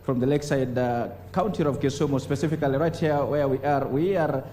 from the lakeside county of Kisumu, specifically right here where we are. We are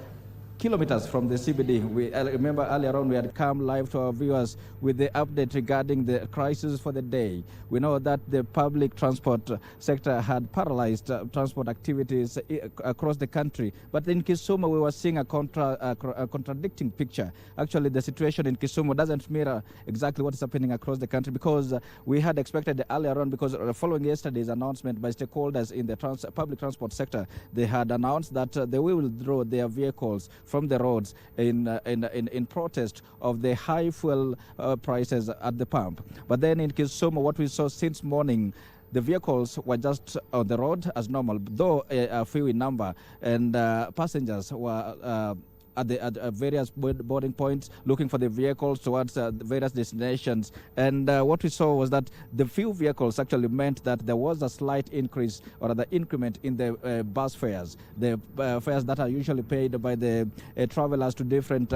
kilometers from the CBD. I remember earlier on we had come live to our viewers with the update regarding the crisis for the day. We know that the public transport sector had paralyzed transport activities across the country. But in Kisumu, we were seeing a contradicting picture. Actually, the situation in Kisumu doesn't mirror exactly what is happening across the country, because we had expected earlier on, because following yesterday's announcement by stakeholders in the public transport sector, they had announced that they will withdraw their vehicles from the roads in protest of the high fuel prices at the pump. But then in Kisumu, what we saw since morning, the vehicles were just on the road as normal, though a few in number, and passengers were at various boarding points looking for the vehicles towards various destinations. And what we saw was that the few vehicles actually meant that there was a slight increase or the increment in the bus fares, the fares that are usually paid by the travelers to different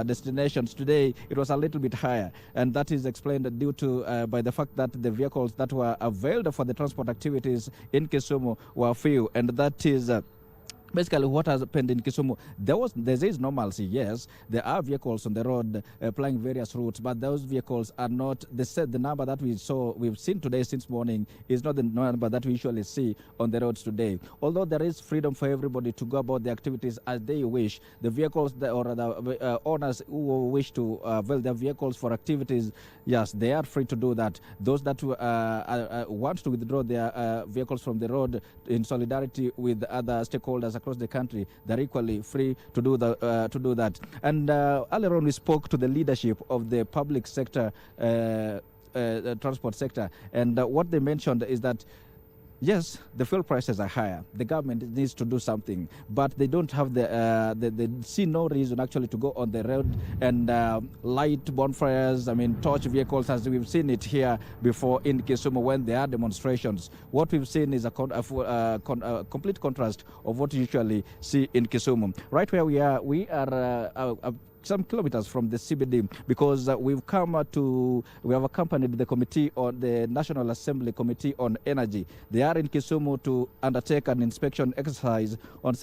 destinations. Today it was a little bit higher, and that is explained due to by the fact that the vehicles that were available for the transport activities in Kisumu were few, and that is basically what has happened in Kisumu. There is normalcy, yes. There are vehicles on the road plying various routes, but those vehicles are not the number that we've seen today since morning is not the number that we usually see on the roads today. Although there is freedom for everybody to go about the activities as they wish, the vehicles or the owners who wish to avail their vehicles for activities, yes, they are free to do that. Those that want to withdraw their vehicles from the road in solidarity with other stakeholders across the country, they're equally free to do that. And earlier on, we spoke to the leadership of the public sector, transport sector, and what they mentioned is that yes, the fuel prices are higher. The government needs to do something, but they don't have they see no reason actually to go on the road and light bonfires, torch vehicles, as we've seen it here before in Kisumu when there are demonstrations. What we've seen is a complete contrast of what you usually see in Kisumu. Right where we are some kilometers from the CBD, because we have accompanied the committee on the National Assembly Committee on Energy. They are in Kisumu to undertake an inspection exercise on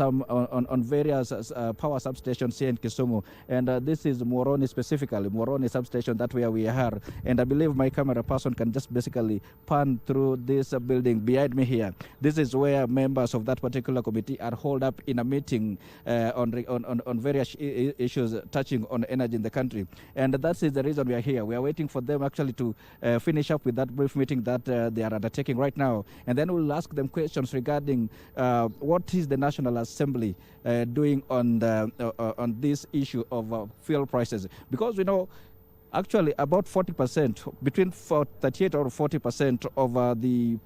various power substations here in Kisumu, and this is Moroni specifically, Moroni substation, that where we are. And I believe my camera person can just basically pan through this building behind me here. This is where members of that particular committee are holed up in a meeting on various issues touching on energy in the country. And that is the reason we are here. We are waiting for them actually to finish up with that brief meeting that they are undertaking right now. And then we'll ask them questions regarding what is the National Assembly doing on this issue of fuel prices. Because we know actually about 40%, between 38 or 40% of the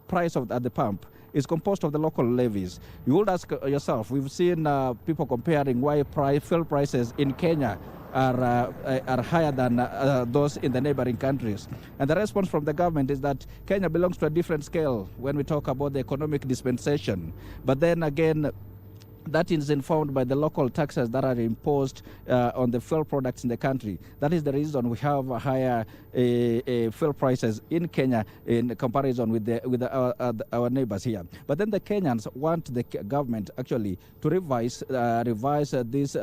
price at the pump is composed of the local levies. You would ask yourself, we've seen people comparing why fuel prices in Kenya are higher than those in the neighboring countries. And the response from the government is that Kenya belongs to a different scale when we talk about the economic dispensation. But then again, that is informed by the local taxes that are imposed on the fuel products in the country. That is the reason we have higher fuel prices in Kenya in comparison with our neighbors here. But then the Kenyans want the government actually to revise these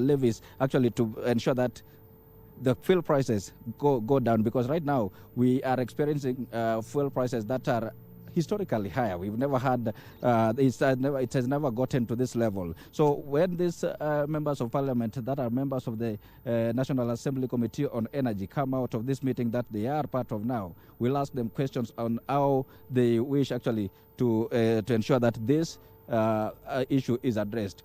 levies actually to ensure that the fuel prices go down, because right now we are experiencing fuel prices that are historically higher. We've never had, it has never gotten to this level. So when these members of parliament that are members of the National Assembly Committee on Energy come out of this meeting that they are part of now, we'll ask them questions on how they wish actually to ensure that this issue is addressed.